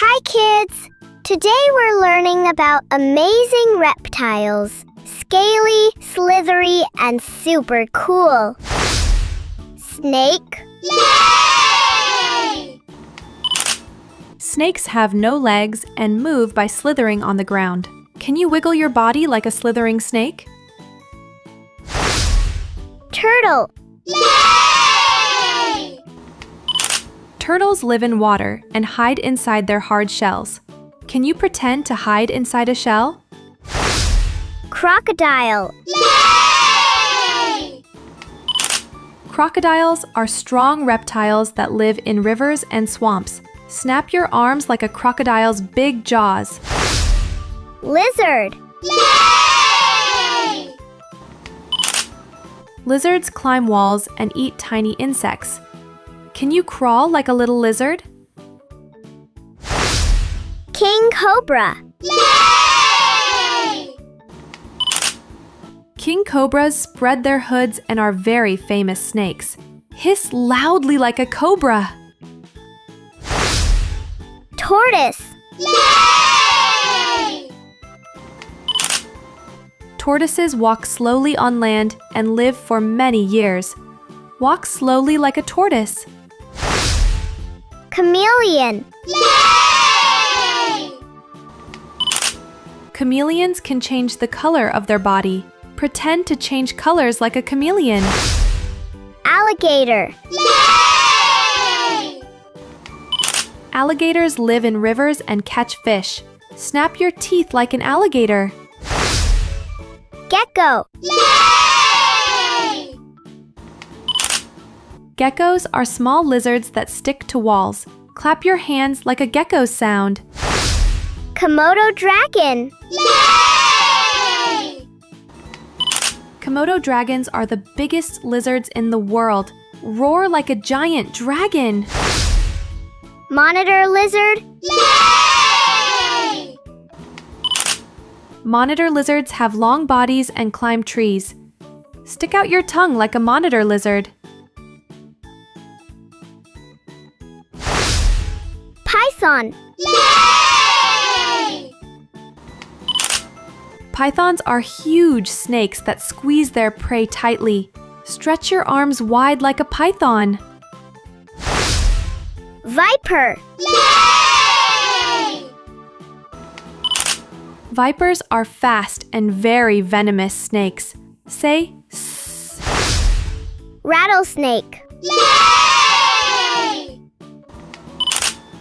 Hi kids! Today we're learning about amazing reptiles. Scaly, slithery, and super cool. Snake. Yay! Snakes have no legs and move by slithering on the ground. Can you wiggle your body like a slithering snake? Turtle. Yay! Turtles live in water and hide inside their hard shells. Can you pretend to hide inside a shell? Crocodile. Yay! Crocodiles are strong reptiles that live in rivers and swamps. Snap your arms like a crocodile's big jaws. Lizard. Yay! Lizards climb walls and eat tiny insects. Can you crawl like a little lizard? King cobra. Yay! King cobras spread their hoods and are very famous snakes. Hiss loudly like a cobra. Tortoise. Yay! Tortoises walk slowly on land and live for many years. Walk slowly like a tortoise. Chameleon. Yay! Chameleons can change the color of their body. Pretend to change colors like a chameleon. Alligator. Yay! Alligators live in rivers and catch fish. Snap your teeth like an alligator. Gecko. Yay! Geckos are small lizards that stick to walls. Clap your hands like a gecko's sound. Komodo dragon. Yay! Komodo dragons are the biggest lizards in the world. Roar like a giant dragon. Monitor lizard. Yay! Monitor lizards have long bodies and climb trees. Stick out your tongue like a monitor lizard. Python. Yay! Pythons are huge snakes that squeeze their prey tightly. Stretch your arms wide like a python. Viper. Yay! Vipers are fast and very venomous snakes. Say "sss." Rattlesnake. Yay!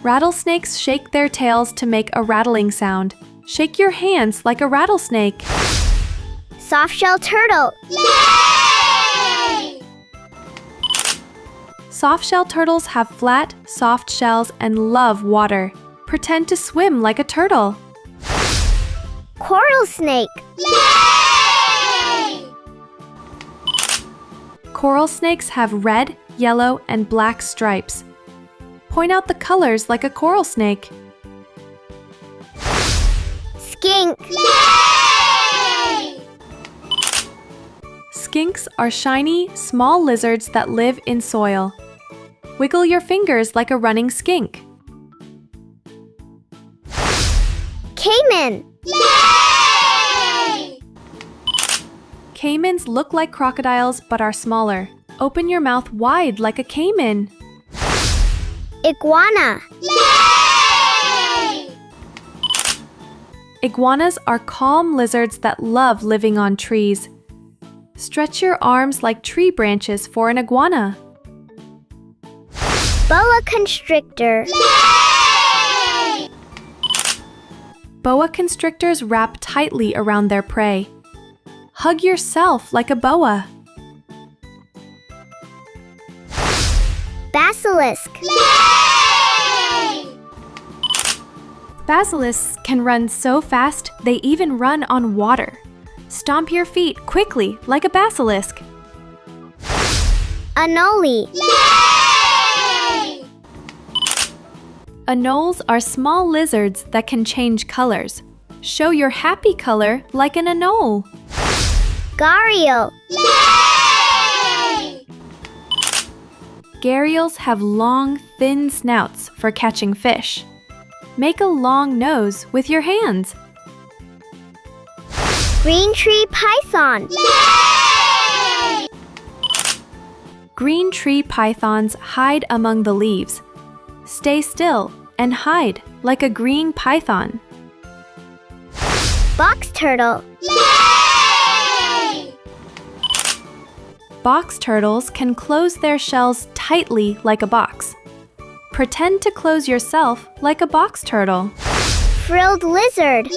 Rattlesnakes shake their tails to make a rattling sound. Shake your hands like a rattlesnake. Softshell turtle. Yay! Softshell turtles have flat, soft shells and love water. Pretend to swim like a turtle. Coral snake. Yay! Coral snakes have red, yellow, and black stripes. Point out the colors like a coral snake. Skink. Yay! Skinks are shiny, small lizards that live in soil. Wiggle your fingers like a running skink. Caiman. Yay! Caimans look like crocodiles but are smaller. Open your mouth wide like a caiman. Iguana. Yay! Iguanas are calm lizards that love living on trees. Stretch your arms like tree branches for an iguana. Boa constrictor. Yay! Boa constrictors wrap tightly around their prey. Hug yourself like a boa. Basilisk. Yay! Basilisks can run so fast they even run on water. Stomp your feet quickly like a basilisk. Anole. Yay! Anoles are small lizards that can change colors. Show your happy color like an anole. Gharial. Yay! Gharials have long, thin snouts for catching fish. Make a long nose with your hands. Green tree python. Green tree pythons hide among the leaves. Stay still and hide like a green python. Box turtle. Box turtles can close their shells tightly like a box. Pretend to close yourself like a box turtle. Frilled lizard.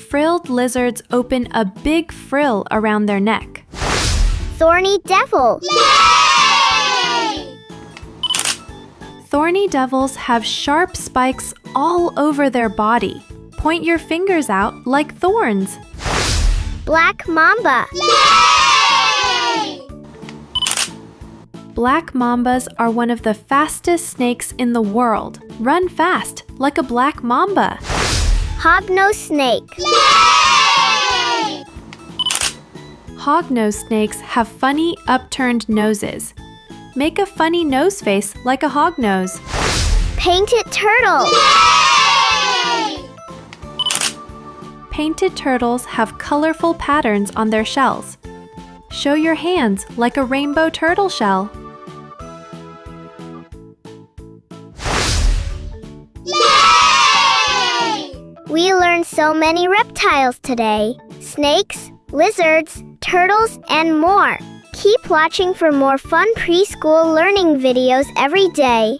Frilled lizards open a big frill around their neck. Thorny devil. Thorny devils have sharp spikes all over their body. Point your fingers out like thorns. Black mamba. Black mambas are one of the fastest snakes in the world. Run fast like a black mamba. Hognose snake. Hognose snakes have funny upturned noses. Make a funny nose face like a hognose. Painted turtle. Painted turtles have colorful patterns on their shells. Show your hands like a rainbow turtle shell. We learned so many reptiles today. Snakes, lizards, turtles, and more. Keep watching for more fun preschool learning videos every day.